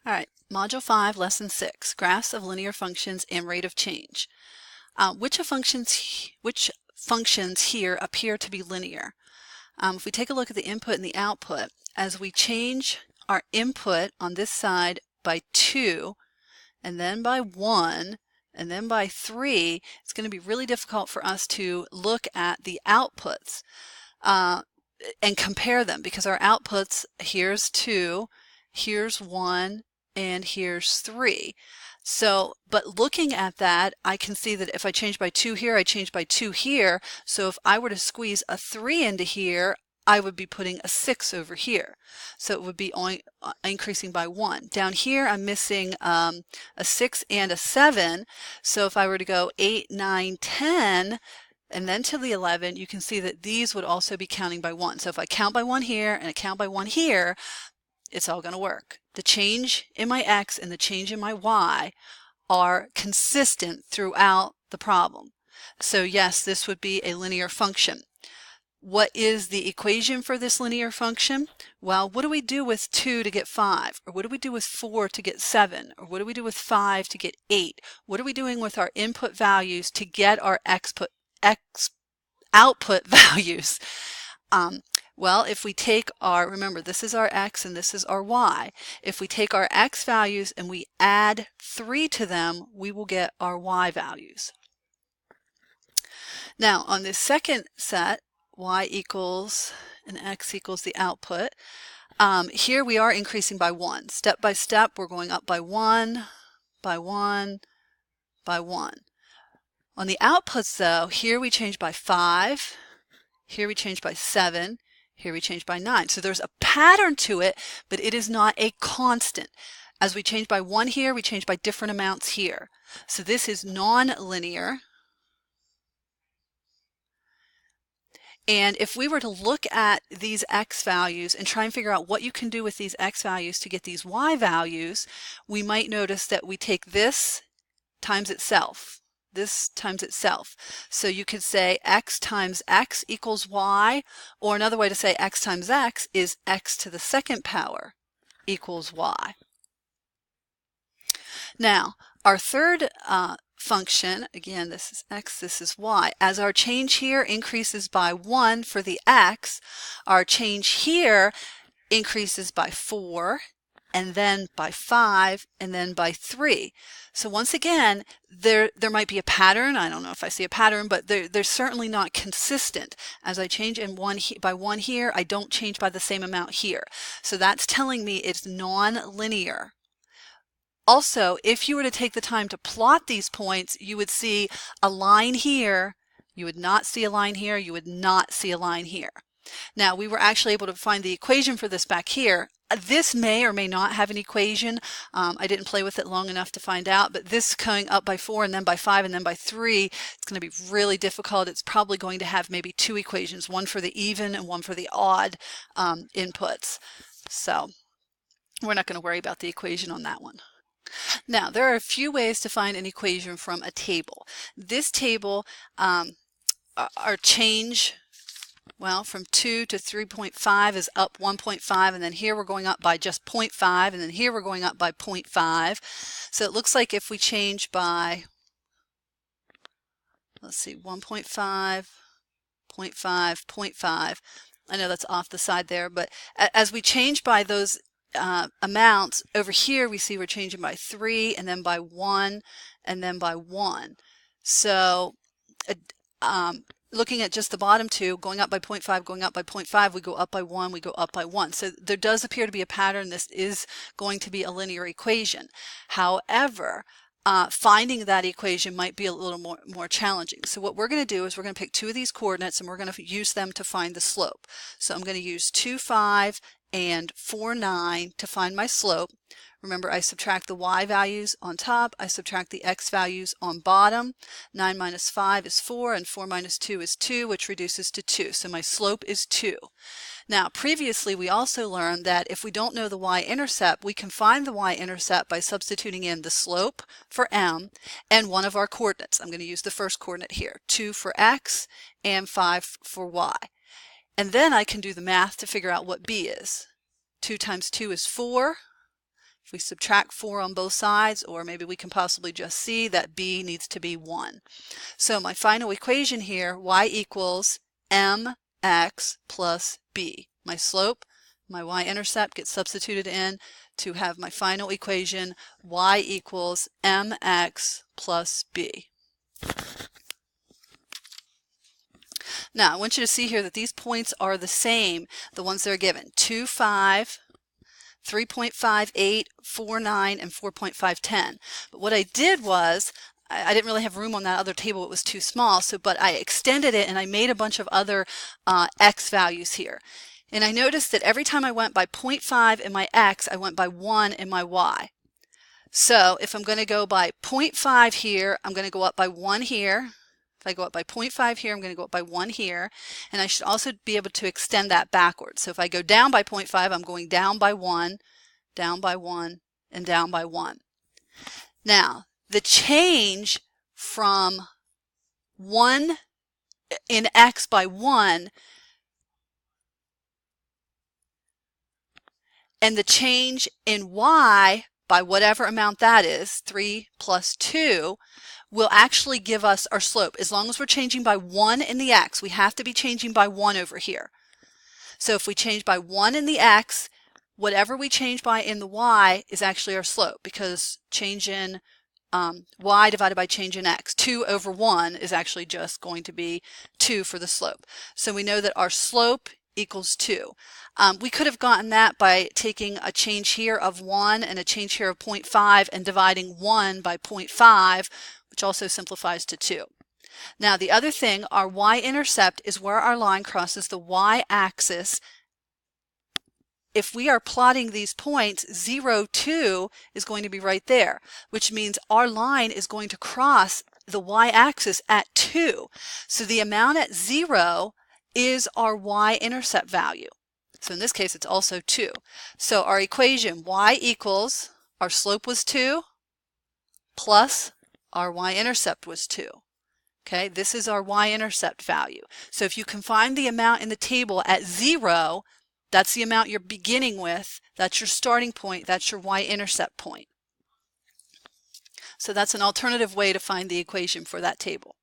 All right, Module 5, Lesson 6, Graphs of Linear Functions and Rate of Change. Which functions here appear to be linear? If we take a look at the input and the output, as we change our input on this side by 2, and then by 1, and then by 3, it's going to be really difficult for us to look at the outputs and compare them, because our outputs, here's 2, here's 1, and here's 3. So, but looking at that, I can see that if I change by 2 here, I change by 2 here. So if I were to squeeze a 3 into here, I would be putting a 6 over here. So it would be only increasing by 1. Down here, I'm missing a 6 and a 7. So if I were to go 8, 9, 10, and then to the 11, you can see that these would also be counting by 1. So if I count by 1 here and I count by 1 here, it's all going to work. The change in my x and the change in my y are consistent throughout the problem. So yes, this would be a linear function. What is the equation for this linear function? Well, what do we do with 2 to get 5? Or what do we do with 4 to get 7? Or what do we do with 5 to get 8? What are we doing with our input values to get our output values? Well, if we take our, remember this is our x and this is our y. If we take our x values and we add 3 to them, we will get our y values. Now on this second set, y equals and x equals the output, here we are increasing by 1. Step by step, we're going up by 1, by 1, by 1. On the outputs though, here we change by 5, here we change by 7, here we change by 9. So there's a pattern to it, but it is not a constant. As we change by 1 here, we change by different amounts here. So this is non-linear. And if we were to look at these x values and try and figure out what you can do with these x values to get these y values, we might notice that we take this times itself. This times itself. So you could say x times x equals y, or another way to say x times x is x to the second power equals y. Now, our third function, again, this is x, this is y. As our change here increases by 1 for the x, our change here increases by 4, and then by 5, and then by 3. So once again, there might be a pattern. I don't know if I see a pattern, but they're certainly not consistent. As I change in by 1 here, I don't change by the same amount here. So that's telling me it's non-linear. Also, if you were to take the time to plot these points, you would see a line here. You would not see a line here. You would not see a line here. Now, we were actually able to find the equation for this back here. This may or may not have an equation. I didn't play with it long enough to find out, but this going up by 4 and then by 5 and then by 3, it's going to be really difficult. It's probably going to have maybe 2 equations, one for the even and one for the odd inputs. So we're not going to worry about the equation on that one. Now, there are a few ways to find an equation from a table. This table, our change, well, from 2 to 3.5 is up 1.5, and then here we're going up by just 0.5, and then here we're going up by 0.5. So it looks like if we change by, let's see, 1.5, 0.5, 0.5, I know that's off the side there, but as we change by those amounts, over here we see we're changing by 3, and then by 1, and then by 1. So looking at just the bottom two, going up by 0.5, going up by 0.5, we go up by 1, we go up by 1. So there does appear to be a pattern. This is going to be a linear equation. However, finding that equation might be a little more challenging. So what we're going to do is we're going to pick 2 of these coordinates and we're going to use them to find the slope. So I'm going to use 2, 5 and 4, 9 to find my slope. Remember, I subtract the y values on top, I subtract the x values on bottom. 9 minus 5 is 4, and 4 minus 2 is 2, which reduces to 2. So my slope is 2. Now, previously we also learned that if we don't know the y-intercept, we can find the y-intercept by substituting in the slope for m and one of our coordinates. I'm going to use the first coordinate here, 2 for x and 5 for y. And then I can do the math to figure out what b is. 2 times 2 is 4. If we subtract 4 on both sides, or maybe we can possibly just see that b needs to be 1. So my final equation here, y equals mx plus b. My slope, my y-intercept gets substituted in to have my final equation, y equals mx plus b. Now, I want you to see here that these points are the same, the ones that are given, 2, 5, 3.58, 4, 9, and 4.510. But what I did was, I didn't really have room on that other table, it was too small, but I extended it and I made a bunch of other x values here. And I noticed that every time I went by 0.5 in my x, I went by 1 in my y. So if I'm going to go by 0.5 here, I'm going to go up by 1 here. If I go up by 0.5 here, I'm going to go up by 1 here. And I should also be able to extend that backwards. So if I go down by 0.5, I'm going down by 1, down by 1, and down by 1. Now, the change from 1 in x by 1 and the change in y by whatever amount that is, 3 plus 2, will actually give us our slope. As long as we're changing by 1 in the x, we have to be changing by 1 over here. So if we change by 1 in the x, whatever we change by in the y is actually our slope, because change in y divided by change in x, 2 over 1 is actually just going to be 2 for the slope. So we know that our slope equals 2. We could have gotten that by taking a change here of 1 and a change here of 0.5 and dividing 1 by 0.5, which also simplifies to 2. Now the other thing, our y-intercept is where our line crosses the y-axis. If we are plotting these points, 0, 2 is going to be right there, which means our line is going to cross the y-axis at 2. So the amount at 0 is our y-intercept value. So in this case, it's also 2. So our equation, y equals, our slope was 2, plus our y-intercept was 2. Okay, this is our y-intercept value. So if you can find the amount in the table at 0, that's the amount you're beginning with, that's your starting point, that's your y-intercept point. So that's an alternative way to find the equation for that table.